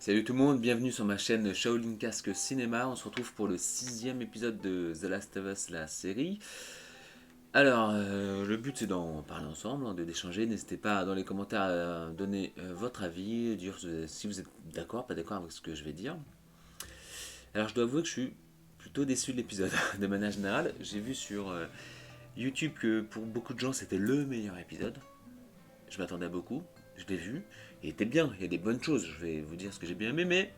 Salut tout le monde, bienvenue sur ma chaîne Shaolin Casque Cinéma. On se retrouve pour le 6e épisode de The Last of Us, la série. Alors, le but c'est d'en parler ensemble, d'échanger. N'hésitez pas dans les commentaires à donner votre avis, dire si vous êtes d'accord, pas d'accord avec ce que je vais dire. Alors, je dois avouer que je suis plutôt déçu de l'épisode. De manière générale, j'ai vu sur YouTube que pour beaucoup de gens c'était le meilleur épisode. Je m'attendais à beaucoup, je l'ai vu. Il était bien, il y a des bonnes choses. Je vais vous dire ce que j'ai bien aimé, mais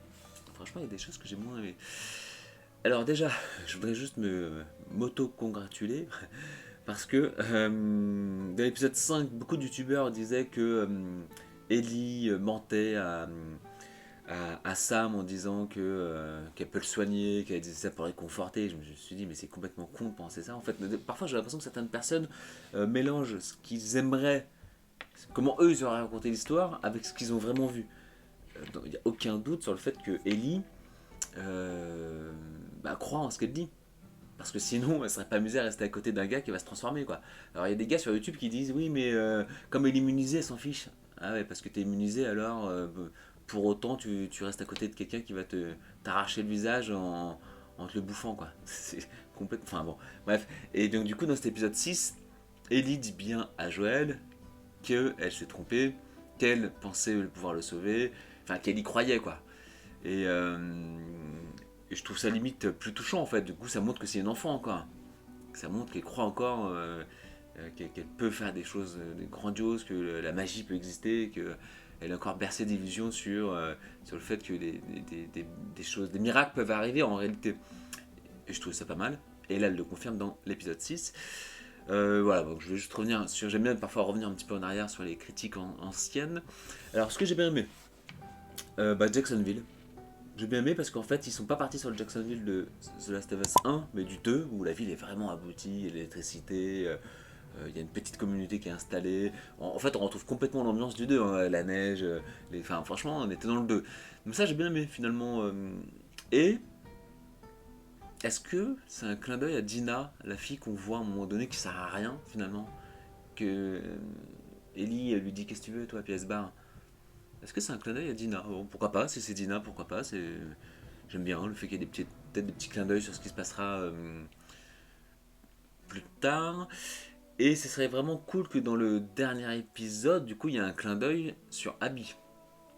franchement, il y a des choses que j'ai moins aimées. Alors déjà, je voudrais juste me m'auto-congratuler parce que dans l'épisode 5, beaucoup de youtubeurs disaient que Ellie mentait à Sam en disant qu'elle peut le soigner, qu'elle disait ça pour le réconforter. Je me suis dit, mais c'est complètement con de penser ça. En fait, parfois j'ai l'impression que certaines personnes mélangent ce qu'ils aimeraient, comment eux ils auraient raconté l'histoire, avec ce qu'ils ont vraiment vu. Il n'y a aucun doute sur le fait que Ellie croit en ce qu'elle dit. Parce que sinon, elle serait pas amusée à rester à côté d'un gars qui va se transformer, quoi. Alors, il y a des gars sur YouTube qui disent oui, mais comme elle est immunisée, elle s'en fiche. Ah ouais, parce que t'es immunisé, alors pour autant, tu restes à côté de quelqu'un qui va t'arracher le visage en te le bouffant, quoi. C'est complètement. Enfin bon, bref. Et donc, du coup, dans cet épisode 6, Ellie dit bien à Joël qu'elle s'est trompée, qu'elle pensait pouvoir le sauver, enfin, qu'elle y croyait, quoi. Et, euh, et je trouve ça limite plus touchant en fait. Du coup, ça montre que c'est une enfant encore. Ça montre qu'elle croit encore qu'elle peut faire des choses grandioses, que la magie peut exister, qu'elle est encore bercée d'illusions sur le fait que des choses, des miracles peuvent arriver en réalité. Et je trouve ça pas mal. Et là, elle le confirme dans l'épisode 6. Voilà, donc je vais juste revenir sur. J'aime bien parfois revenir un petit peu en arrière sur les critiques anciennes. Alors, ce que j'ai bien aimé, Jacksonville. J'ai bien aimé parce qu'en fait, ils sont pas partis sur le Jacksonville de The Last of Us 1, mais du 2, où la ville est vraiment aboutie, l'électricité, il y a une petite communauté qui est installée. En fait, on retrouve complètement l'ambiance du 2, hein, la neige, enfin, franchement, on était dans le 2. Donc ça, j'ai bien aimé finalement. Et est-ce que c'est un clin d'œil à Dina, la fille qu'on voit à un moment donné qui sert à rien finalement, que Ellie elle lui dit qu'est-ce que tu veux toi, puis elle se barre. Est-ce que c'est un clin d'œil à Dina? Bon, pourquoi pas, si c'est Dina, pourquoi pas. J'aime bien le fait qu'il y ait peut-être des petits clins d'œil sur ce qui se passera plus tard. Et ce serait vraiment cool que dans le dernier épisode, du coup, il y a un clin d'œil sur Abby.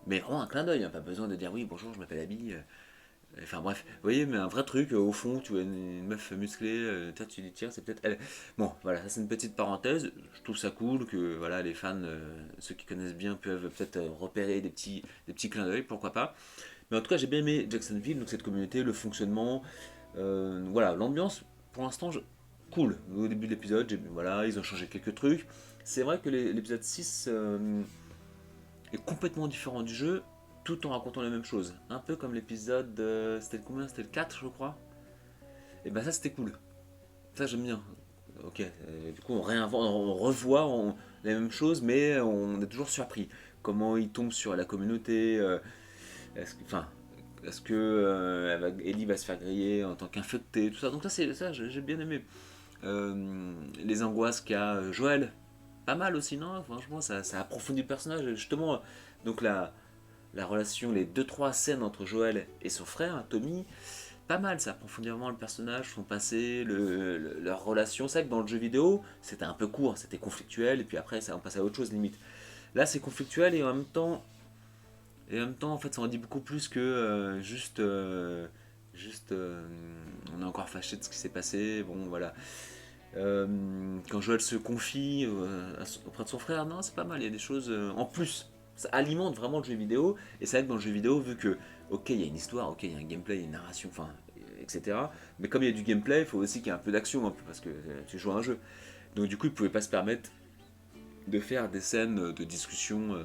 Mais vraiment un clin d'œil, hein, pas besoin de dire oui, bonjour, je m'appelle Abby. Enfin bref, vous voyez, mais un vrai truc, au fond, tu vois une meuf musclée, toi tu dis tiens, c'est peut-être elle. Bon, voilà, ça c'est une petite parenthèse. Je trouve ça cool que voilà, les fans, ceux qui connaissent bien, peuvent peut-être repérer des petits clins d'œil, pourquoi pas. Mais en tout cas, j'ai bien aimé Jacksonville, donc cette communauté, le fonctionnement, voilà, l'ambiance, pour l'instant, cool. Au début de l'épisode, voilà, ils ont changé quelques trucs. C'est vrai que l'épisode 6 est complètement différent du jeu, tout en racontant la même chose. Un peu comme l'épisode, c'était le combien? C'était le 4, je crois. Et ben ça, c'était cool. Ça, j'aime bien. Ok, du coup, on réinvente, on revoit les mêmes choses, mais on est toujours surpris. Comment ils tombent sur la communauté, enfin, est-ce que Ellie va se faire griller en tant qu'infectée, tout ça. Donc ça, j'ai bien aimé. Les angoisses qu'a Joël, pas mal aussi, non? Franchement, ça approfondit le personnage. Justement, donc la relation, les deux trois scènes entre Joël et son frère, Tommy, pas mal, ça approfondit vraiment le personnage, son passé, leur relation. C'est vrai que dans le jeu vidéo, c'était un peu court, c'était conflictuel, et puis après, on passe à autre chose limite. Là, c'est conflictuel, et en même temps, en fait, ça en dit beaucoup plus que on est encore fâché de ce qui s'est passé. Bon, voilà. Quand Joël se confie auprès de son frère, non, c'est pas mal. Il y a des choses en plus. Ça alimente vraiment le jeu vidéo. Et c'est vrai que dans le jeu vidéo, vu que, ok, il y a une histoire, ok, il y a un gameplay, il y a une narration, enfin, etc. Mais comme il y a du gameplay, il faut aussi qu'il y ait un peu d'action, un peu, parce que tu joues à un jeu. Donc du coup, ils ne pouvaient pas se permettre de faire des scènes de discussion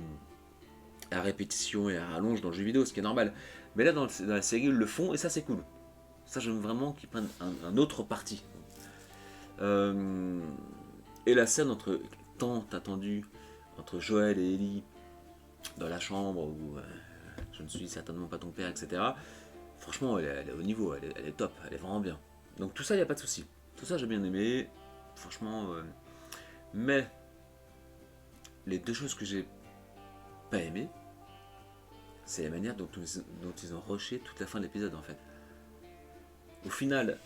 à répétition et à rallonge dans le jeu vidéo, ce qui est normal. Mais là, dans la série, ils le font, et ça, c'est cool. Ça, j'aime vraiment qu'ils prennent un autre parti. Euh, et la scène tant attendue entre Joël et Ellie dans la chambre où je ne suis certainement pas ton père, etc. Franchement, elle est au niveau, elle est top, elle est vraiment bien. Donc tout ça, il n'y a pas de souci. Tout ça, j'ai bien aimé. Franchement, mais les deux choses que j'ai pas aimé, c'est la manière dont ils ont rushé toute la fin de l'épisode en fait. Au final,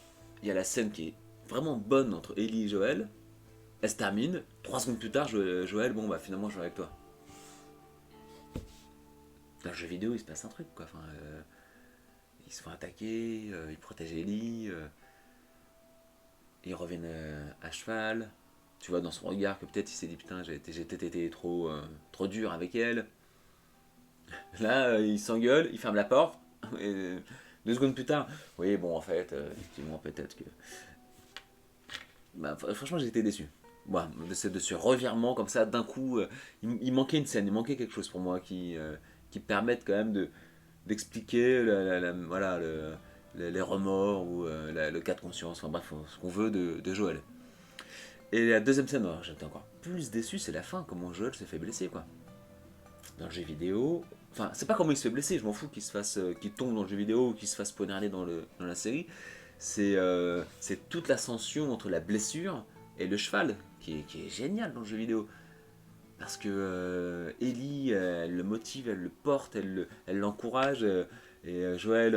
il y a la scène qui est vraiment bonne entre Ellie et Joël. Elle se termine. 3 secondes plus tard, Joël, bon bah finalement je vais avec toi. Dans le jeu vidéo, il se passe un truc quoi. Enfin, ils se font attaquer, ils protègent Ellie, ils reviennent à cheval. Tu vois dans son regard que peut-être il s'est dit putain j'ai peut-être été trop dur avec elle. Là, il s'engueule, il ferme la porte. Et 2 secondes plus tard, oui bon en fait, effectivement peut-être que bah, franchement, j'ai été déçu. Voilà, de ce revirement comme ça, d'un coup, il manquait une scène, il manquait quelque chose pour moi qui permette quand même d'expliquer voilà, les remords ou le cas de conscience, enfin bref, ce qu'on veut de Joël. Et la deuxième scène, alors, j'étais encore plus déçu, c'est la fin, comment Joël se fait blesser, quoi. Dans le jeu vidéo, enfin, c'est pas comment il se fait blesser, je m'en fous qu'il tombe dans le jeu vidéo ou qu'il se fasse poignarder dans la série, c'est toute l'ascension entre la blessure et le cheval qui est génial dans le jeu vidéo. Parce que Ellie, elle le motive, elle le porte, elle l'encourage. Et Joël,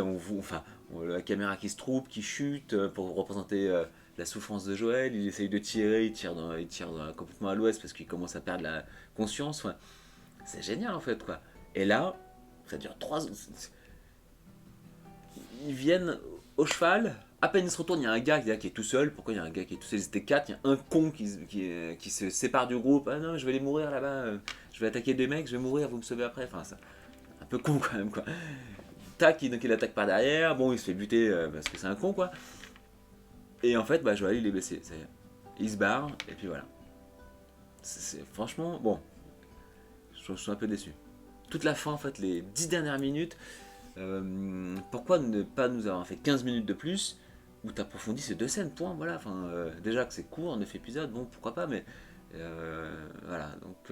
la caméra qui se trouble, qui chute pour représenter la souffrance de Joël. Il essaye de tirer, complètement à l'ouest parce qu'il commence à perdre la conscience. Enfin, c'est génial en fait quoi. Et là, ça dure 3 ils viennent au cheval. À peine ils se retournent, il y a un gars qui est tout seul. Pourquoi il y a un gars qui est tout seul? Ils étaient 4. Il y a un con qui se sépare du groupe. Ah non, je vais aller mourir là-bas. Je vais attaquer des mecs, je vais mourir, vous me sauvez après. Enfin, c'est un peu con quand même quoi. Tac, donc il attaque par derrière. Bon, il se fait buter parce que c'est un con quoi. Et en fait, bah, Joël il est blessé. Il se barre et puis voilà. Franchement, bon, je suis un peu déçu. Toute la fin, en fait, les 10 dernières minutes, pourquoi ne pas nous avoir fait 15 minutes de plus où tu approfondis ces 2 scènes, point, voilà. Enfin, déjà que c'est court, 9 épisodes, bon, pourquoi pas, mais voilà. Donc,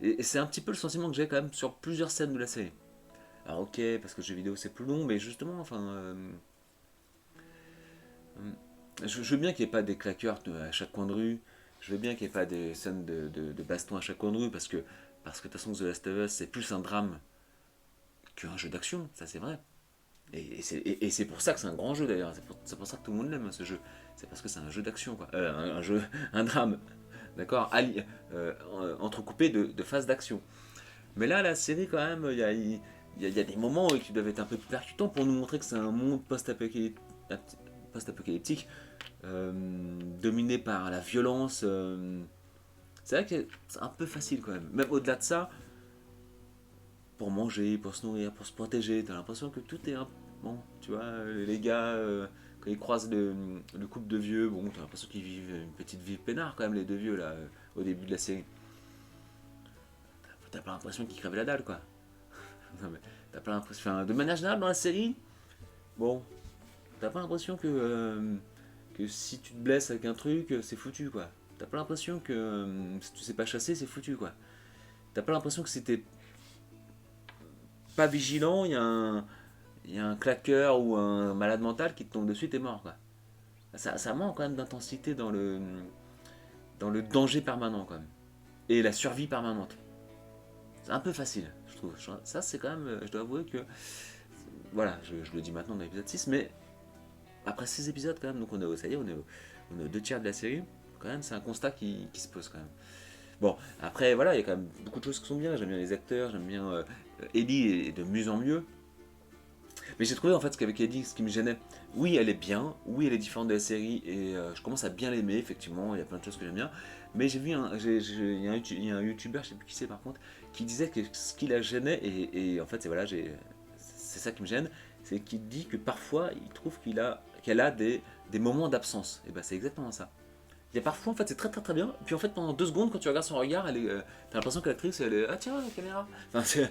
et c'est un petit peu le sentiment que j'ai quand même sur plusieurs scènes de la série. Alors, ok, parce que le jeu vidéo c'est plus long, mais justement, enfin. Je veux bien qu'il n'y ait pas des claqueurs à chaque coin de rue. Je veux bien qu'il n'y ait pas des scènes de baston à chaque coin de rue parce que de toute façon, The Last of Us, c'est plus un drame qu'un jeu d'action, ça c'est vrai. Et c'est pour ça que c'est un grand jeu d'ailleurs. C'est pour ça que tout le monde l'aime ce jeu. C'est parce que c'est un jeu d'action, quoi. Un jeu, un drame, d'accord, entrecoupé de phases d'action. Mais là, la série, quand même, il y a des moments qui doivent être un peu plus percutants pour nous montrer que c'est un monde post-apocalyptique dominé par la violence. C'est vrai que c'est un peu facile quand même. Même au-delà de ça, pour manger, pour se nourrir, pour se protéger, t'as l'impression que tout est un. Bon, tu vois, les gars, quand ils croisent le couple de vieux, bon, t'as l'impression qu'ils vivent une petite vie peinard quand même, les 2 vieux là, au début de la série. T'as pas l'impression qu'ils crèvent la dalle quoi. Non, mais t'as pas l'impression. Enfin, de manière générale, dans la série, bon, t'as pas l'impression que si tu te blesses avec un truc, c'est foutu quoi. T'as pas l'impression que si tu sais pas chasser, c'est foutu quoi. T'as pas l'impression que si t'es pas vigilant, il y a un claqueur ou un malade mental qui te tombe dessus, t'es mort quoi. Ça manque quand même d'intensité dans le danger permanent quand même. Et la survie permanente. C'est un peu facile, je trouve. Ça, c'est quand même, je dois avouer que. Voilà, je le dis maintenant dans l'épisode 6, mais après 6 épisodes quand même, donc ça y est, on est aux 2 tiers de la série. Quand même, c'est un constat qui se pose quand même. Bon, après, voilà, il y a quand même beaucoup de choses qui sont bien. J'aime bien les acteurs, j'aime bien. Ellie est de mieux en mieux. Mais j'ai trouvé en fait qu'avec Ellie, ce qui me gênait, oui, elle est bien, oui, elle est différente de la série, et je commence à bien l'aimer, effectivement, il y a plein de choses que j'aime bien. Mais j'ai vu il y a un youtubeur, je sais plus qui c'est par contre, qui disait que ce qui la gênait, et en fait, c'est ça qui me gêne, c'est qu'il dit que parfois, il trouve qu'elle a des moments d'absence. Et ben, c'est exactement ça. Il y a parfois, en fait, c'est très très très bien. Puis en fait, pendant 2 secondes, quand tu regardes son regard, t'as l'impression que l'actrice, elle est. Ah tiens, la caméra. Enfin,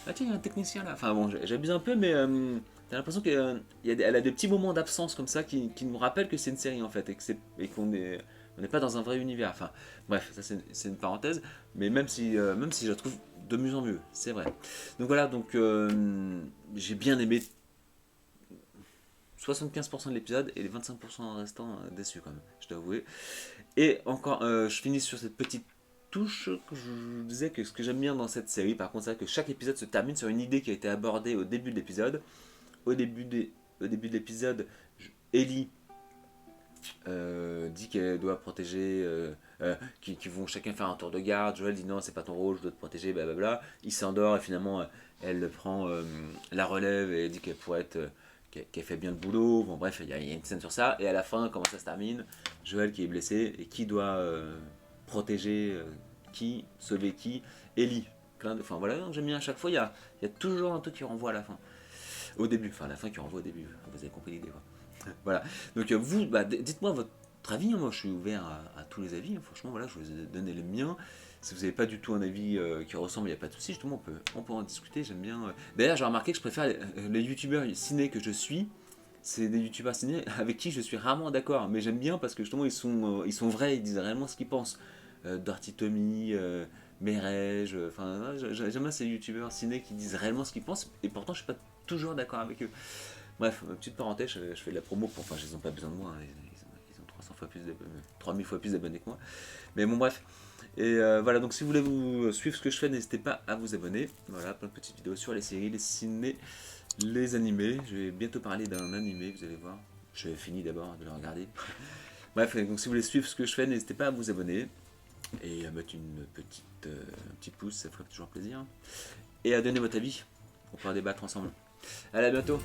ah tiens, il y a un technicien là. Enfin bon, j'abuse un peu, mais t'as l'impression qu'elle a des petits moments d'absence comme ça qui nous rappellent que c'est une série en fait. Et qu'on on n'est pas dans un vrai univers. Enfin, bref, ça c'est une parenthèse. Mais même si je la trouve de mieux en mieux, c'est vrai. Donc voilà, donc j'ai bien aimé 75% de l'épisode et les 25% restants déçus quand même, je dois avouer. Et encore, je finis sur cette petite touche, je vous disais que ce que j'aime bien dans cette série, par contre, c'est vrai que chaque épisode se termine sur une idée qui a été abordée au début de l'épisode. Au début, au début de l'épisode, Ellie dit qu'elle doit protéger, qu'ils vont chacun faire un tour de garde. Joël dit non, c'est pas ton rôle, je dois te protéger, blablabla. Il s'endort et finalement, elle prend la relève et dit qu'elle pourrait être. Qu'elle fait bien le boulot. Bon, bref, il y a une scène sur ça. Et à la fin, comment ça se termine? Joël qui est blessé et qui doit protéger qui, sauver qui? Ellie. Enfin voilà, j'aime bien à chaque fois, il y a toujours un truc qui renvoie à la fin. Au début, enfin la fin qui renvoie au début. Vous avez compris l'idée, quoi. Voilà. Donc vous, dites-moi votre avis. Moi, je suis ouvert à tous les avis. Franchement, voilà, je vous ai donné les miens. Si vous n'avez pas du tout un avis qui ressemble, il n'y a pas de souci. Justement, on peut en discuter. J'aime bien. D'ailleurs, j'ai remarqué que je préfère les youtubeurs ciné que je suis. C'est des youtubeurs ciné avec qui je suis rarement d'accord. Mais j'aime bien parce que justement, ils sont vrais. Ils disent réellement ce qu'ils pensent. Dirty Tommy, Merege. Enfin, j'aime bien ces youtubeurs ciné qui disent réellement ce qu'ils pensent. Et pourtant, je suis pas toujours d'accord avec eux. Bref, petite parenthèse, je fais de la promo pour. Enfin, ils n'ont pas besoin de moi, hein, ils ont 300 fois plus 3000 fois plus d'abonnés que moi. Mais bon, bref. Et voilà, donc si vous voulez vous suivre ce que je fais, n'hésitez pas à vous abonner. Voilà, plein de petites vidéos sur les séries, les ciné, les animés. Je vais bientôt parler d'un animé, vous allez voir. J'ai fini d'abord de le regarder. Bref, donc si vous voulez suivre ce que je fais, n'hésitez pas à vous abonner. Et à mettre un petit pouce, ça ferait toujours plaisir. Et à donner votre avis. On pourra débattre ensemble. Allez, à bientôt!